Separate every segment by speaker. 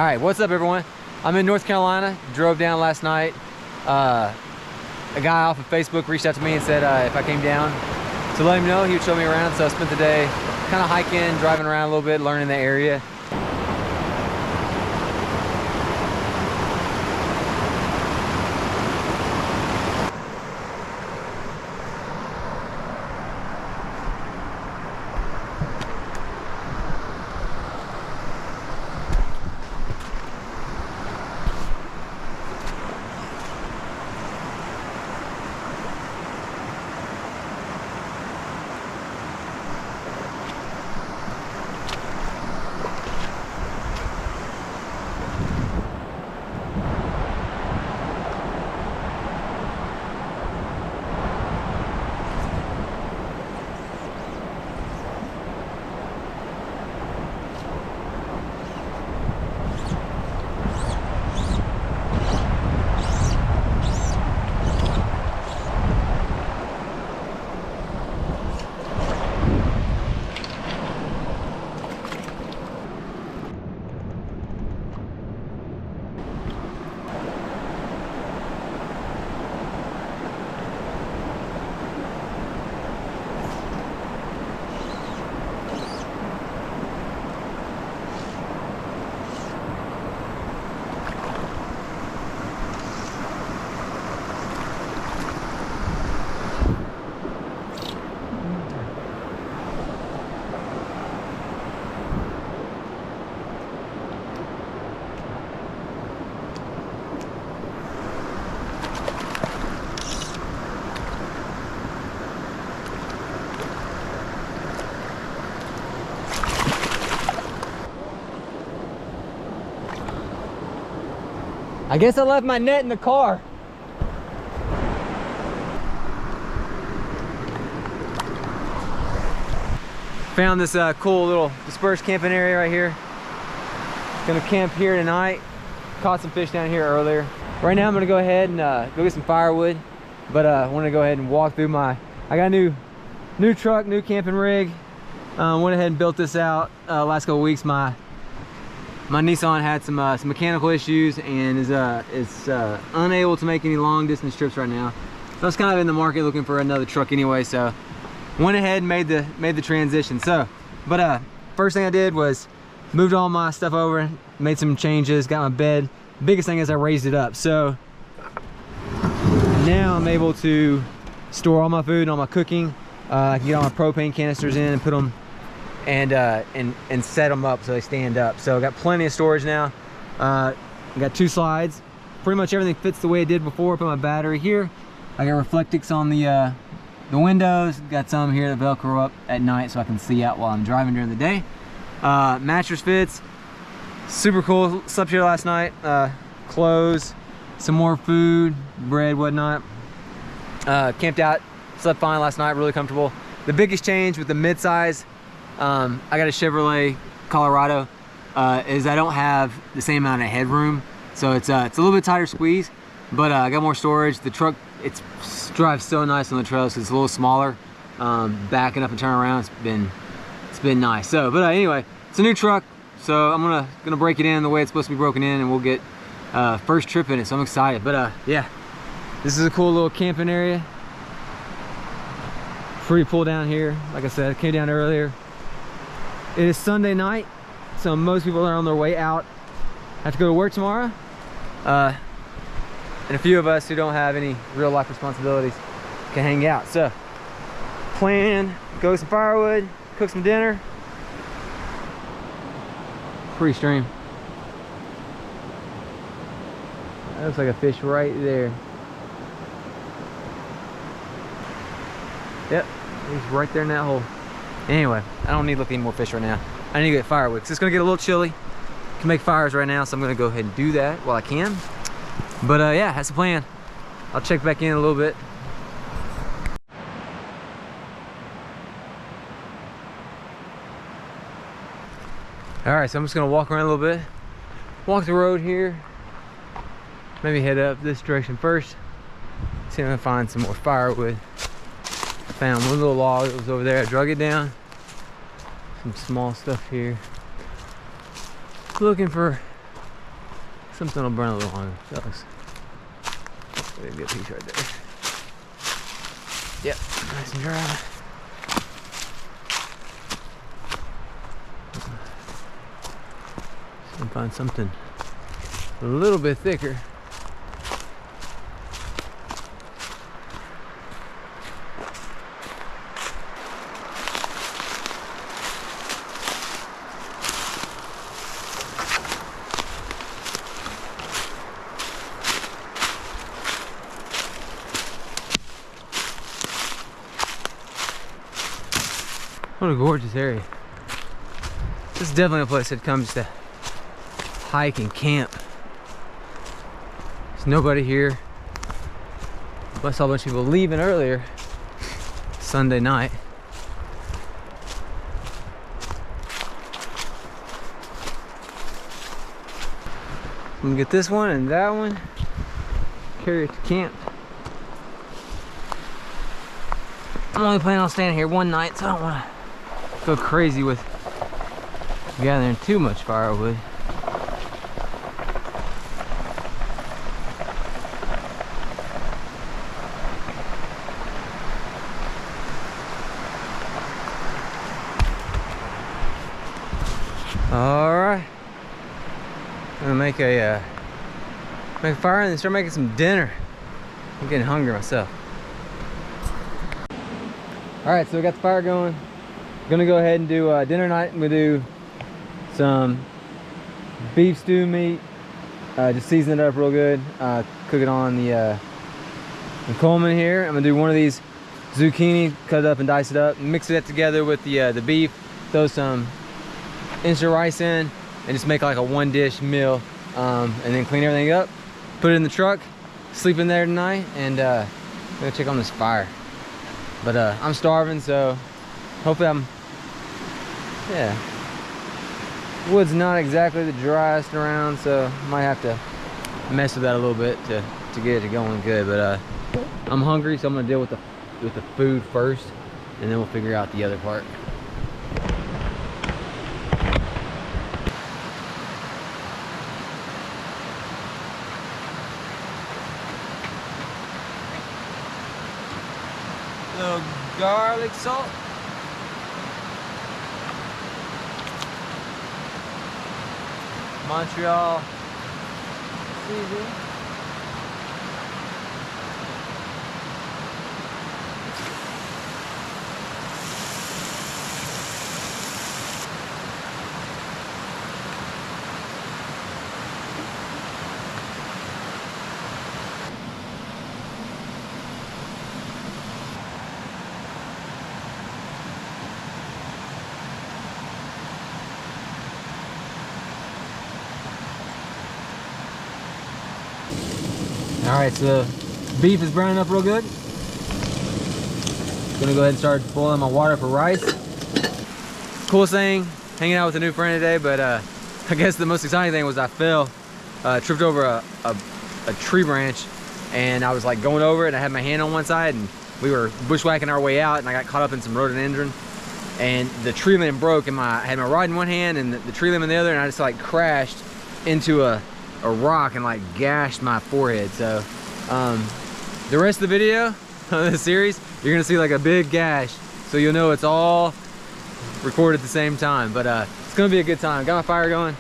Speaker 1: right, what's up everyone? I'm in North Carolina, drove down last night. A guy off of Facebook reached out to me and said if I came down to let him know, he would show me around. So I spent the day kind of hiking, driving around a little bit, learning the area. I guess I left my net in the car. Found this cool little dispersed camping area right here. Gonna camp here tonight. Caught some fish down here earlier. Right now I'm gonna go ahead and go get some firewood. But I want to go ahead and walk through I got a new truck, new camping rig. Went ahead and built this out last couple weeks. My Nissan had some mechanical issues and is unable to make any long distance trips right now. So I was kind of in the market looking for another truck anyway, so went ahead and made the transition. So, but first thing I did was moved all my stuff over, made some changes, got my bed. Biggest thing is I raised it up. So now I'm able to store all my food and all my cooking. I can get all my propane canisters in and put them and set them up so they stand up. So I got plenty of storage now. I got 2 slides. Pretty much everything fits the way it did before. Put my battery here. I got reflectix on the windows. Got some here that Velcro up at night so I can see out while I'm driving during the day. Mattress fits. Super cool. Slept here last night. Clothes, some more food, bread, whatnot. Camped out. Slept fine last night. Really comfortable. The biggest change with the midsize, I got a Chevrolet Colorado, is I don't have the same amount of headroom, so it's a little bit tighter squeeze, but I got more storage. The truck, it drives so nice on the trails. It's a little smaller, backing up and turning around. It's been nice. So, but anyway, it's a new truck, so I'm gonna break it in the way it's supposed to be broken in, and we'll get first trip in it. So I'm excited. But yeah, this is a cool little camping area. Pretty cool down here. Like I said, I came down earlier. It is Sunday night, so most people are on their way out. Have to go to work tomorrow. And a few of us who don't have any real life responsibilities can hang out. So, plan, go get some firewood, cook some dinner. Pretty stream. That looks like a fish right there. Yep, he's right there in that hole. Anyway, I don't need to look at any more fish right now. I need to get firewood because it's gonna get a little chilly. Can make fires right now, so I'm gonna go ahead and do that while I can. But yeah, that's the plan. I'll check back in a little bit. All right, so I'm just gonna walk around a little bit, walk the road here, maybe head up this direction first, see if I can find some more firewood. I found one little log that was over there. I drug it down. Some small stuff here. Looking for Something will burn a little longer. That looks a good piece right there. Yep, nice and dry. Just gonna find something a little bit thicker. What a gorgeous area. This is definitely a place that comes to hike and camp. There's nobody here. I saw a bunch of people leaving earlier. Sunday night. I'm gonna get this one and that one. Carry it to camp. I'm only planning on staying here one night, so I don't want to go crazy with gathering too much firewood. All right, I'm gonna make a fire and then start making some dinner. I'm getting hungry myself. All right, so we got the fire going. Gonna go ahead and do dinner night. I'm gonna do some beef stew meat. Just season it up real good. Cook it on the Coleman here. I'm gonna do one of these zucchini, cut it up and dice it up, mix it together with the beef. Throw some instant rice in, and just make like a one dish meal. And then clean everything up, put it in the truck, sleep in there tonight, and go check on this fire. But I'm starving, so hopefully yeah. Wood's not exactly the driest around, so might have to mess with that a little bit to get it going good. But I'm hungry, so I'm gonna deal with the food first, and then we'll figure out the other part. Little garlic salt. Montreal seasoning. All right, so beef is browning up real good. Gonna go ahead and start boiling my water for rice. Coolest thing, hanging out with a new friend today, but I guess the most exciting thing was I fell, tripped over a tree branch, and I was like going over it, and I had my hand on one side, and we were bushwhacking our way out, and I got caught up in some rhododendron, and the tree limb broke, and I had my rod in one hand and the tree limb in the other, and I just like crashed into a rock and like gashed my forehead. So the rest of the video of this series, you're gonna see like a big gash, so you'll know it's all recorded at the same time. But it's gonna be a good time. Got my fire going.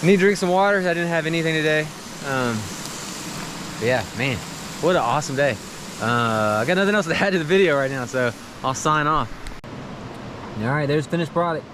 Speaker 1: Need to drink some water. I didn't have anything today. Yeah, man, what an awesome day. I got nothing else to add to the video right now, so I'll sign off. All right, there's finished product.